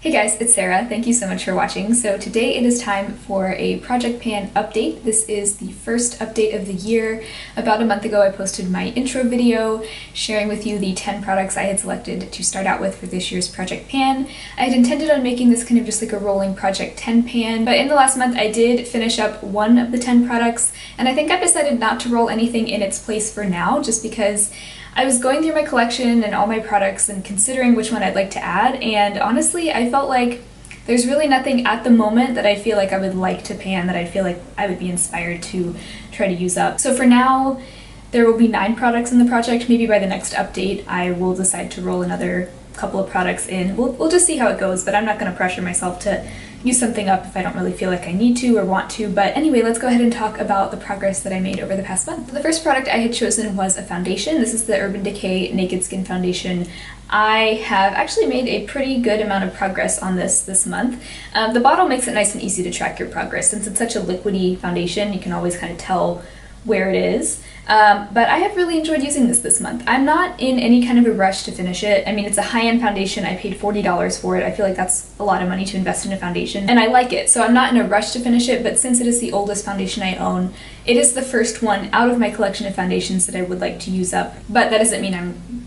Hey guys, it's Sarah. Thank you so much for watching. So today it is time for a project pan update. This is the first update of the year. About a month ago I posted my intro video sharing with you the 10 products I had selected to start out with for this year's project pan. I had intended on making this kind of just like a rolling project 10 pan, but in the last month I did finish up one of the 10 products, and I think I've decided not to roll anything in its place for now, just because I was going through my collection and all my products and considering which one I'd like to add, and honestly I felt like there's really nothing at the moment that I feel like I would like to pan, that I feel like I would be inspired to try to use up. So for now there will be 9 products in the project. Maybe by the next update I will decide to roll another couple of products in. We'll just see how it goes, but I'm not going to pressure myself to use something up if I don't really feel like I need to or want to. But anyway, let's go ahead and talk about the progress that I made over the past month. The first product I had chosen was a foundation. This is the Urban Decay Naked Skin Foundation. I have actually made a pretty good amount of progress on this month. The bottle makes it nice and easy to track your progress. Since it's such a liquidy foundation, you can always kind of tell where it is. But I have really enjoyed using this month. I'm not in any kind of a rush to finish it. I mean, it's a high-end foundation. I paid $40 for it. I feel like that's a lot of money to invest in a foundation, and I like it, so I'm not in a rush to finish it. But since it is the oldest foundation I own, it is the first one out of my collection of foundations that I would like to use up. But that doesn't mean I'm,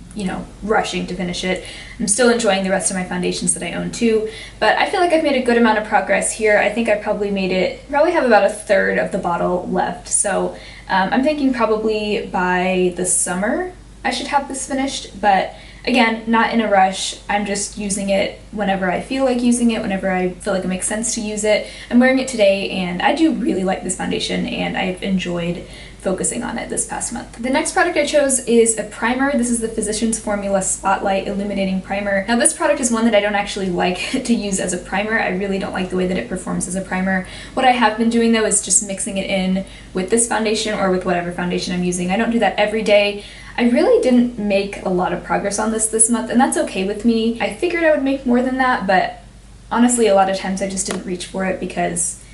rushing to finish it. I'm still enjoying the rest of my foundations that I own too, but I feel like I've made a good amount of progress here. I think I probably have about a third of the bottle left, so I'm thinking probably by the summer I should have this finished, but again, not in a rush. I'm just using it whenever I feel like using it, whenever I feel like it makes sense to use it. I'm wearing it today and I do really like this foundation and I've enjoyed focusing on it this past month. The next product I chose is a primer. This is the Physicians Formula Spotlight Illuminating Primer. Now this product is one that I don't actually like to use as a primer. I really don't like the way that it performs as a primer. What I have been doing though is just mixing it in with this foundation or with whatever foundation I'm using. I don't do that every day. I really didn't make a lot of progress on this month, and that's okay with me. I figured I would make more than that, but honestly a lot of times I just didn't reach for it because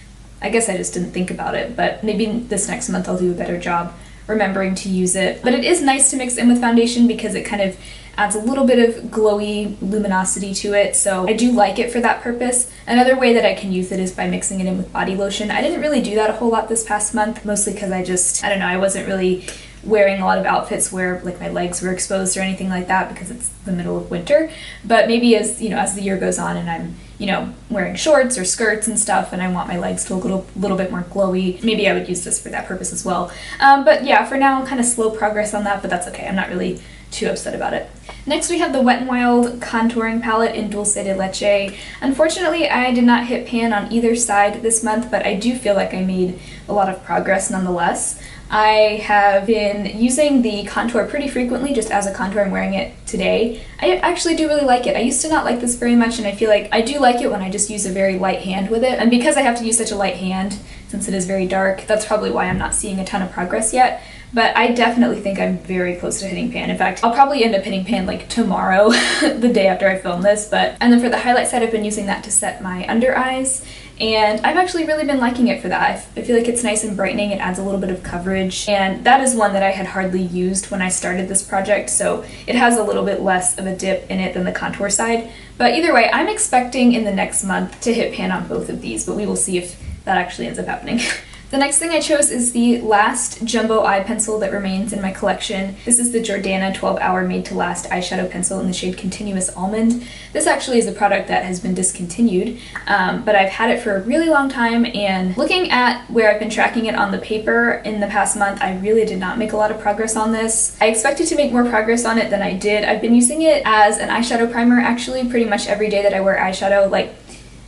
I guess I just didn't think about it. But maybe this next month I'll do a better job remembering to use it. But it is nice to mix in with foundation because it kind of adds a little bit of glowy luminosity to it, so I do like it for that purpose. Another way that I can use it is by mixing it in with body lotion. I didn't really do that a whole lot this past month, mostly because I wasn't really wearing a lot of outfits where like my legs were exposed or anything like that because it's the middle of winter. But maybe as the year goes on and I'm wearing shorts or skirts and stuff and I want my legs to look a little bit more glowy, maybe I would use this for that purpose as well. But yeah, for now kind of slow progress on that, but that's okay. I'm not really too upset about it. Next we have the Wet n Wild contouring palette in Dulce de Leche. Unfortunately I did not hit pan on either side this month, but I do feel like I made a lot of progress nonetheless. I have been using the contour pretty frequently just as a contour. I'm wearing it today. I actually do really like it. I used to not like this very much, and I feel like I do like it when I just use a very light hand with it. And because I have to use such a light hand, since it is very dark, that's probably why I'm not seeing a ton of progress yet. But I definitely think I'm very close to hitting pan. In fact, I'll probably end up hitting pan like tomorrow, the day after I film this. And then for the highlight side, I've been using that to set my under eyes. And I've actually really been liking it for that. I feel like it's nice and brightening. It adds a little bit of coverage, and that is one that I had hardly used when I started this project, so it has a little bit less of a dip in it than the contour side. But either way, I'm expecting in the next month to hit pan on both of these, but we will see if that actually ends up happening. The next thing I chose is the last jumbo eye pencil that remains in my collection. This is the Jordana 12-Hour Made to Last eyeshadow pencil in the shade Continuous Almond. This actually is a product that has been discontinued, but I've had it for a really long time, and looking at where I've been tracking it on the paper in the past month, I really did not make a lot of progress on this. I expected to make more progress on it than I did. I've been using it as an eyeshadow primer actually pretty much every day that I wear eyeshadow. Like,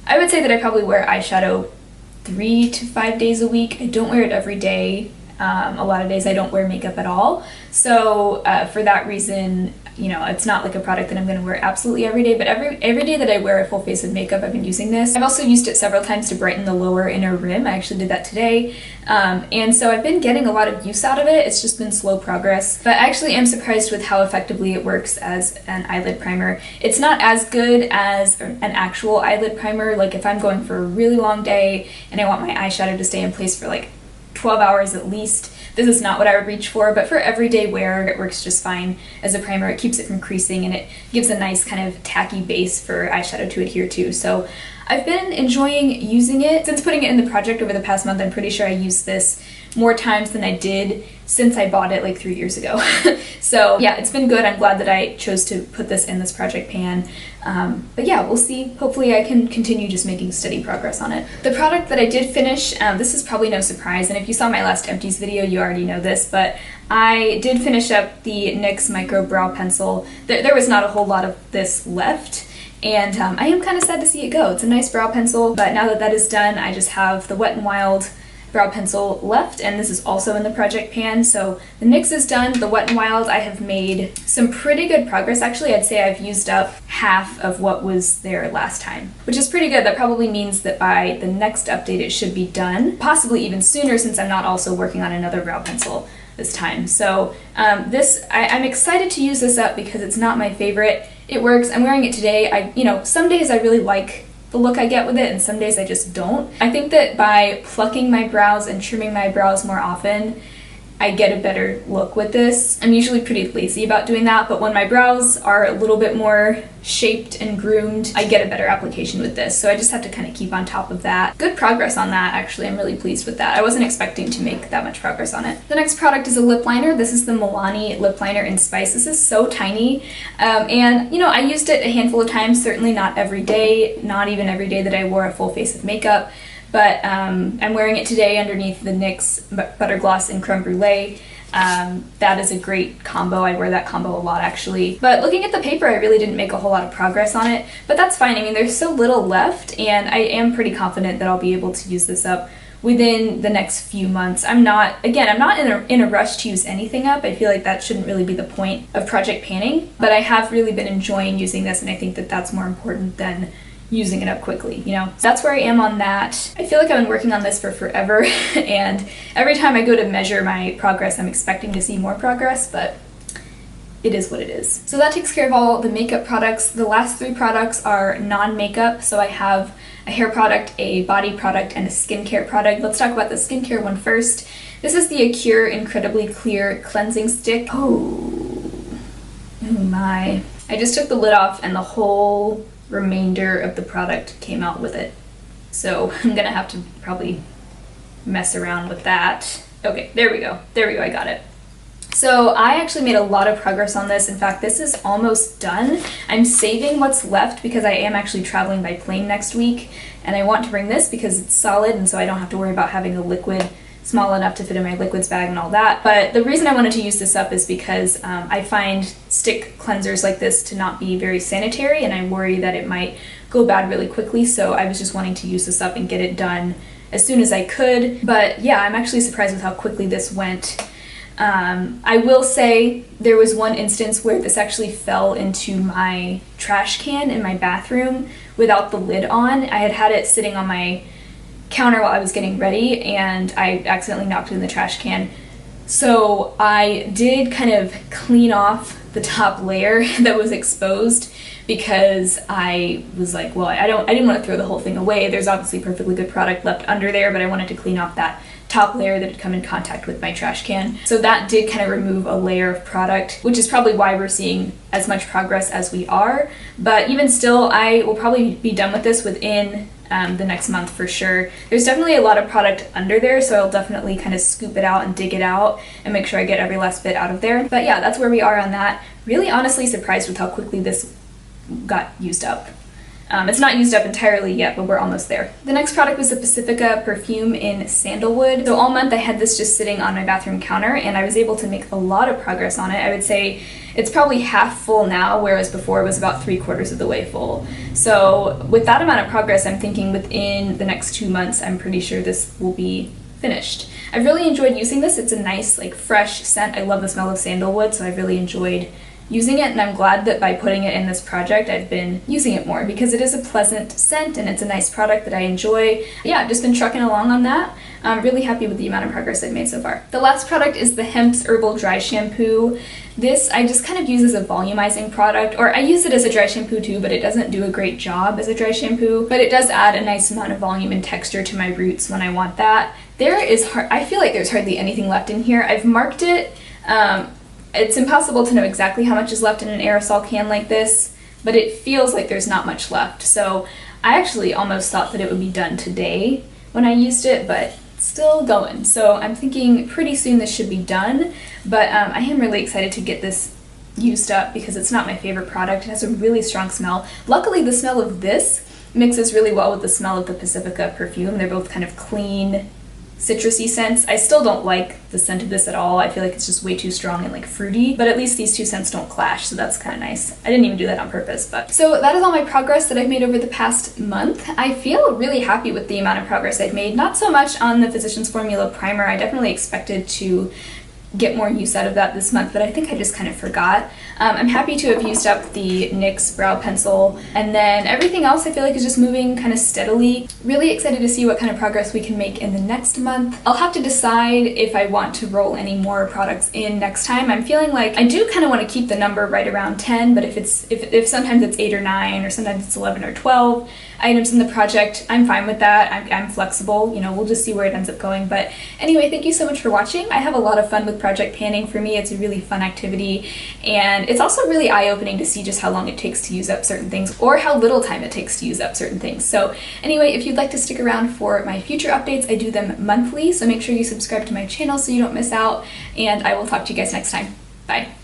I would say that I probably wear eyeshadow 3 to 5 days a week. I don't wear it every day. A lot of days I don't wear makeup at all. So for that reason, it's not like a product that I'm going to wear absolutely every day, but every day that I wear a full face of makeup, I've been using this. I've also used it several times to brighten the lower inner rim. I actually did that today. And so I've been getting a lot of use out of it. It's just been slow progress, but I actually am surprised with how effectively it works as an eyelid primer. It's not as good as an actual eyelid primer. Like if I'm going for a really long day and I want my eyeshadow to stay in place for like 12 hours at least, this is not what I would reach for, but for everyday wear, it works just fine as a primer. It keeps it from creasing and it gives a nice kind of tacky base for eyeshadow to adhere to. So I've been enjoying using it. Since putting it in the project over the past month, I'm pretty sure I used this more times than I did since I bought it like 3 years ago. So yeah, it's been good. I'm glad that I chose to put this in this project pan. But yeah, we'll see. Hopefully I can continue just making steady progress on it. The product that I did finish, this is probably no surprise, and if you saw my last empties video, you already know this, but I did finish up the NYX Micro Brow Pencil. There was not a whole lot of this left, and I am kind of sad to see it go. It's a nice brow pencil, but now that that is done, I just have the Wet n Wild brow pencil left, and this is also in the project pan. So the NYX is done. The Wet n Wild, I have made some pretty good progress. Actually, I'd say I've used up half of what was there last time, which is pretty good. That probably means that by the next update it should be done, possibly even sooner since I'm not also working on another brow pencil this time. So I'm excited to use this up because it's not my favorite. It works. I'm wearing it today. Some days I really like the look I get with it, and some days I just don't. I think that by plucking my brows and trimming my brows more often, I get a better look with this. I'm usually pretty lazy about doing that, but when my brows are a little bit more shaped and groomed, I get a better application with this. So I just have to kind of keep on top of that. Good progress on that, actually. I'm really pleased with that. I wasn't expecting to make that much progress on it. The next product is a lip liner. This is the Milani lip liner in Spice. This is so tiny. I used it a handful of times, certainly not every day, not even every day that I wore a full face of makeup. But I'm wearing it today underneath the NYX Butter Gloss in Creme Brulee. That is a great combo. I wear that combo a lot, actually. But looking at the paper, I really didn't make a whole lot of progress on it, but that's fine. I mean, there's so little left, and I am pretty confident that I'll be able to use this up within the next few months. I'm not in a rush to use anything up. I feel like that shouldn't really be the point of project panning, but I have really been enjoying using this, and I think that that's more important than using it up quickly, So that's where I am on that. I feel like I've been working on this for forever, and every time I go to measure my progress, I'm expecting to see more progress, but it is what it is. So that takes care of all the makeup products. The last 3 products are non-makeup, so I have a hair product, a body product, and a skincare product. Let's talk about the skincare one first. This is the Acure Incredibly Clear Cleansing Stick. Oh my. I just took the lid off and the whole remainder of the product came out with it. So I'm gonna have to probably mess around with that. Okay, there we go, I got it. So I actually made a lot of progress on this. In fact, this is almost done. I'm saving what's left because I am actually traveling by plane next week, and I want to bring this because it's solid, and so I don't have to worry about having a liquid small enough to fit in my liquids bag and all that. But the reason I wanted to use this up is because I find stick cleansers like this to not be very sanitary, and I worry that it might go bad really quickly, so I was just wanting to use this up and get it done as soon as I could. But yeah, I'm actually surprised with how quickly this went. I will say there was one instance where this actually fell into my trash can in my bathroom without the lid on. I had had it sitting on my counter while I was getting ready, and I accidentally knocked it in the trash can. So I did kind of clean off the top layer that was exposed because I was like, well, I didn't want to throw the whole thing away. There's obviously perfectly good product left under there, but I wanted to clean off that top layer that had come in contact with my trash can. So that did kind of remove a layer of product, which is probably why we're seeing as much progress as we are. But even still, I will probably be done with this within the next month for sure. There's definitely a lot of product under there, so I'll definitely kind of scoop it out and dig it out and make sure I get every last bit out of there. But yeah, that's where we are on that. Really honestly surprised with how quickly this got used up. It's not used up entirely yet, but we're almost there. The next product was the Pacifica perfume in Sandalwood. So all month I had this just sitting on my bathroom counter, and I was able to make a lot of progress on it. I would say it's probably half full now, whereas before it was about 3/4 of the way full. So with that amount of progress, I'm thinking within the next 2 months, I'm pretty sure this will be finished. I've really enjoyed using this. It's a nice, like, fresh scent. I love the smell of sandalwood, so I've really enjoyed using it, and I'm glad that by putting it in this project I've been using it more because it is a pleasant scent and it's a nice product that I enjoy. Yeah, I've just been trucking along on that. I'm really happy with the amount of progress I've made so far. The last product is the Hempz Herbal Dry Shampoo. This I just kind of use as a volumizing product, or I use it as a dry shampoo too, but it doesn't do a great job as a dry shampoo, but it does add a nice amount of volume and texture to my roots when I want that. I feel like there's hardly anything left in here. I've marked it. It's impossible to know exactly how much is left in an aerosol can like this, but it feels like there's not much left. So I actually almost thought that it would be done today when I used it, but it's still going. So I'm thinking pretty soon this should be done, but I am really excited to get this used up because it's not my favorite product. It has a really strong smell. Luckily, the smell of this mixes really well with the smell of the Pacifica perfume. They're both kind of clean, citrusy scents. I still don't like the scent of this at all. I feel like it's just way too strong and like fruity, but at least these two scents don't clash, so that's kind of nice. I didn't even do that on purpose, but. So that is all my progress that I've made over the past month. I feel really happy with the amount of progress I've made. Not so much on the Physicians Formula primer. I definitely expected to get more use out of that this month, but I think I just kind of forgot. I'm happy to have used up the NYX brow pencil, and then everything else I feel like is just moving kind of steadily. Really excited to see what kind of progress we can make in the next month. I'll have to decide if I want to roll any more products in next time. I'm feeling like I do kind of want to keep the number right around 10, but if sometimes it's 8 or 9 or sometimes it's 11 or 12 items in the project, I'm fine with that. I'm flexible, you know, we'll just see where it ends up going. But anyway, thank you so much for watching. I have a lot of fun with project panning. For me, it's a really fun activity, and it's also really eye-opening to see just how long it takes to use up certain things or how little time it takes to use up certain things. So anyway, if you'd like to stick around for my future updates, I do them monthly, so make sure you subscribe to my channel so you don't miss out, and I will talk to you guys next time. Bye.